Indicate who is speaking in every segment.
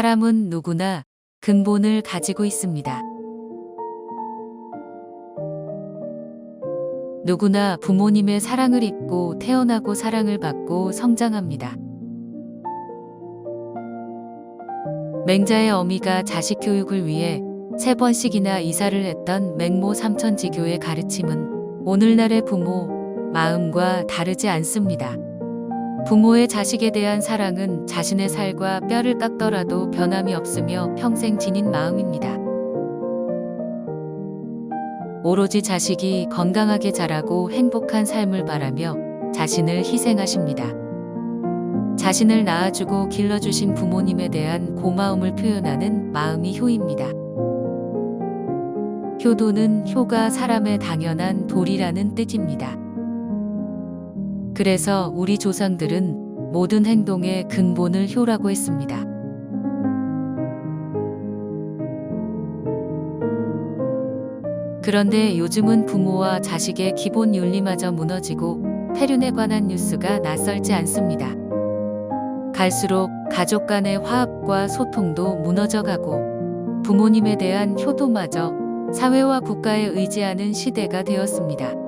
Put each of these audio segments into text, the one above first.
Speaker 1: 사람은 누구나 근본을 가지고 있습니다. 누구나 부모님의 사랑을 입고 태어나고 사랑을 받고 성장합니다. 맹자의 어미가 자식 교육을 위해 3번씩이나 이사를 했던 맹모 삼천지교의 가르침은 오늘날의 부모 마음과 다르지 않습니다. 부모의 자식에 대한 사랑은 자신의 살과 뼈를 깎더라도 변함이 없으며 평생 지닌 마음입니다. 오로지 자식이 건강하게 자라고 행복한 삶을 바라며 자신을 희생하십니다. 자신을 낳아주고 길러주신 부모님에 대한 고마움을 표현하는 마음이 효입니다. 효도는 효가 사람의 당연한 도리라는 뜻입니다. 그래서 우리 조상들은 모든 행동의 근본을 효라고 했습니다. 그런데 요즘은 부모와 자식의 기본 윤리마저 무너지고 폐륜에 관한 뉴스가 낯설지 않습니다. 갈수록 가족 간의 화합과 소통도 무너져가고 부모님에 대한 효도마저 사회와 국가에 의지하는 시대가 되었습니다.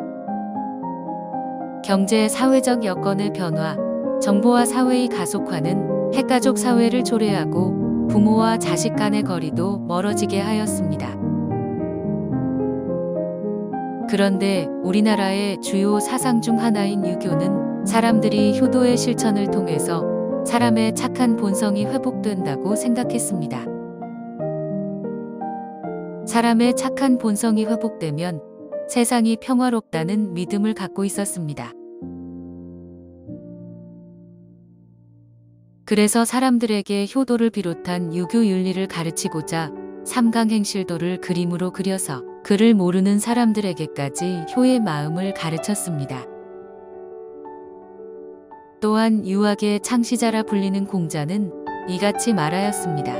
Speaker 1: 경제 사회적 여건의 변화, 정보화 사회의 가속화는 핵가족 사회를 초래하고 부모와 자식 간의 거리도 멀어지게 하였습니다. 그런데 우리나라의 주요 사상 중 하나인 유교는 사람들이 효도의 실천을 통해서 사람의 착한 본성이 회복된다고 생각했습니다. 사람의 착한 본성이 회복되면 세상이 평화롭다는 믿음을 갖고 있었습니다. 그래서 사람들에게 효도를 비롯한 유교 윤리를 가르치고자 삼강행실도를 그림으로 그려서 그를 모르는 사람들에게까지 효의 마음을 가르쳤습니다. 또한 유학의 창시자라 불리는 공자는 이같이 말하였습니다.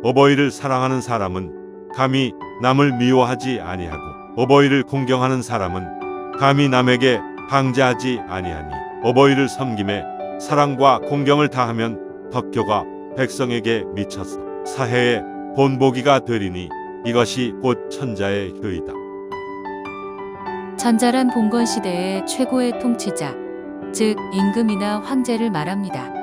Speaker 2: 어버이를 사랑하는 사람은 감히 남을 미워하지 아니하고 어버이를 공경하는 사람은 감히 남에게 방자하지 아니하니 어버이를 섬김에 사랑과 공경을 다하면 덕교가 백성에게 미쳐서 사해의 본보기가 되리니 이것이 곧 천자의 효이다.
Speaker 1: 천자란 봉건 시대의 최고의 통치자, 즉 임금이나 황제를 말합니다.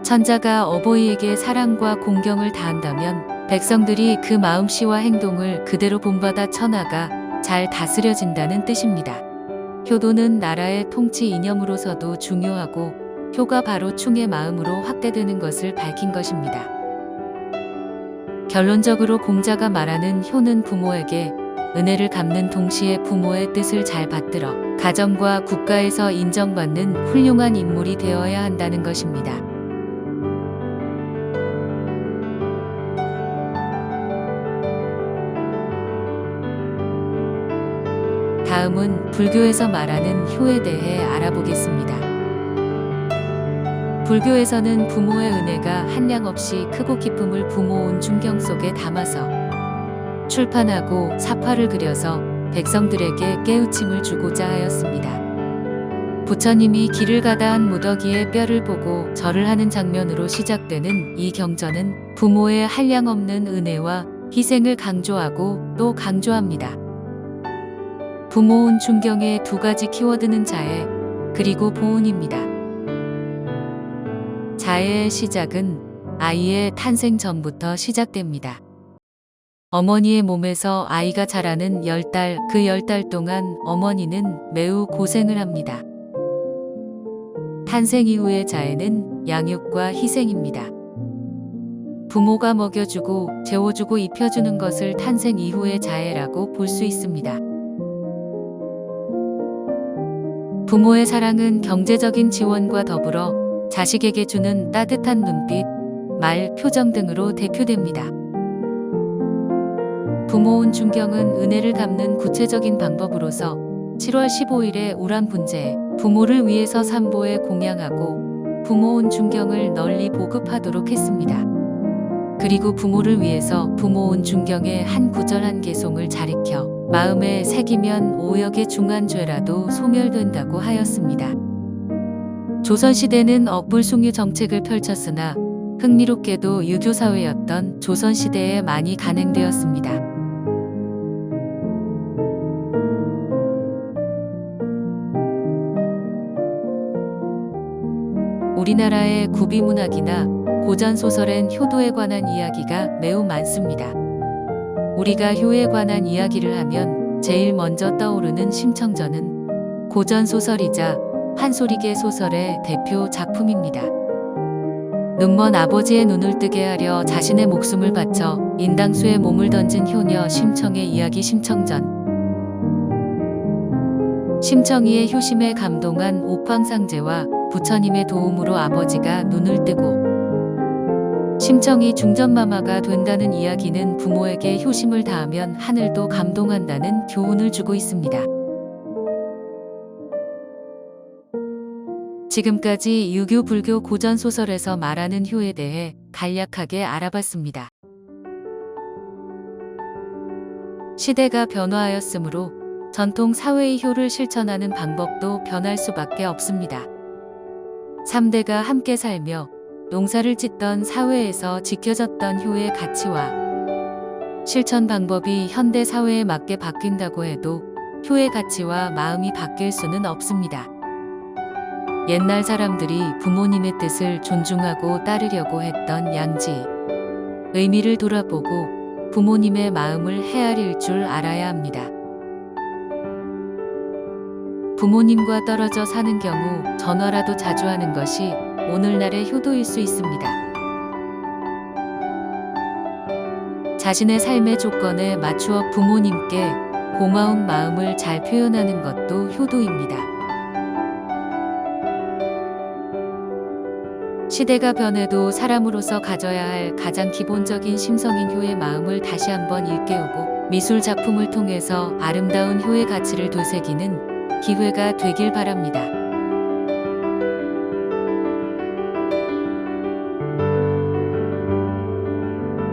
Speaker 1: 천자가 어버이에게 사랑과 공경을 다한다면 백성들이 그 마음씨와 행동을 그대로 본받아 천하가 잘 다스려진다는 뜻입니다. 효도는 나라의 통치 이념으로서도 중요하고 효가 바로 충의 마음으로 확대되는 것을 밝힌 것입니다. 결론적으로 공자가 말하는 효는 부모에게 은혜를 갚는 동시에 부모의 뜻을 잘 받들어 가정과 국가에서 인정받는 훌륭한 인물이 되어야 한다는 것입니다. 다음은 불교에서 말하는 효에 대해 알아보겠습니다. 불교에서는 부모의 은혜가 한량없이 크고 깊음을 부모온 중경 속에 담아서 출판하고 사파를 그려서 백성들에게 깨우침을 주고자 하였습니다. 부처님이 길을 가다 한 무더기의 뼈를 보고 절을 하는 장면으로 시작되는 이 경전은 부모의 한량없는 은혜와 희생을 강조하고 또 강조합니다. 부모온 중경의 2가지 키워드는 자애 그리고 보온입니다. 자애의 시작은 아이의 탄생 전부터 시작됩니다. 어머니의 몸에서 아이가 자라는 10달, 그 10달 동안 어머니는 매우 고생을 합니다. 탄생 이후의 자애는 양육과 희생입니다. 부모가 먹여주고 재워주고 입혀주는 것을 탄생 이후의 자애라고 볼 수 있습니다. 부모의 사랑은 경제적인 지원과 더불어 자식에게 주는 따뜻한 눈빛, 말, 표정 등으로 대표됩니다. 부모온 중경은 은혜를 갚는 구체적인 방법으로서 7월 15일에 우람분재에 부모를 위해서 삼보에 공양하고 부모온 중경을 널리 보급하도록 했습니다. 그리고 부모를 위해서 부모온 중경의 한 구절 한 개송을 잘 익혀 마음에 새기면 오역의 중한 죄라도 소멸된다고 하였습니다. 조선시대는 억불숭유 정책을 펼쳤으나 흥미롭게도 유교사회였던 조선시대에 많이 간행되었습니다. 우리나라의 구비문학이나 고전소설엔 효도에 관한 이야기가 매우 많습니다. 우리가 효에 관한 이야기를 하면 제일 먼저 떠오르는 심청전은 고전소설이자 한소리계 소설의 대표 작품입니다. 눈먼 아버지의 눈을 뜨게 하려 자신의 목숨을 바쳐 인당수에 몸을 던진 효녀 심청의 이야기 심청전. 심청이의 효심에 감동한 옥황상제와 부처님의 도움으로 아버지가 눈을 뜨고 심청이 중전마마가 된다는 이야기는 부모에게 효심을 다하면 하늘도 감동한다는 교훈을 주고 있습니다. 지금까지 유교 불교 고전 소설에서 말하는 효에 대해 간략하게 알아봤습니다. 시대가 변화하였으므로 전통 사회의 효를 실천하는 방법도 변할 수밖에 없습니다. 3대가 함께 살며 농사를 짓던 사회에서 지켜졌던 효의 가치와 실천 방법이 현대 사회에 맞게 바뀐다고 해도 효의 가치와 마음이 바뀔 수는 없습니다. 옛날 사람들이 부모님의 뜻을 존중하고 따르려고 했던 양지 의미를 돌아보고 부모님의 마음을 헤아릴 줄 알아야 합니다. 부모님과 떨어져 사는 경우 전화라도 자주 하는 것이 오늘날의 효도일 수 있습니다. 자신의 삶의 조건에 맞추어 부모님께 고마운 마음을 잘 표현하는 것도 효도입니다. 시대가 변해도 사람으로서 가져야 할 가장 기본적인 심성인 효의 마음을 다시 한번 일깨우고 미술 작품을 통해서 아름다운 효의 가치를 되새기는 기회가 되길 바랍니다.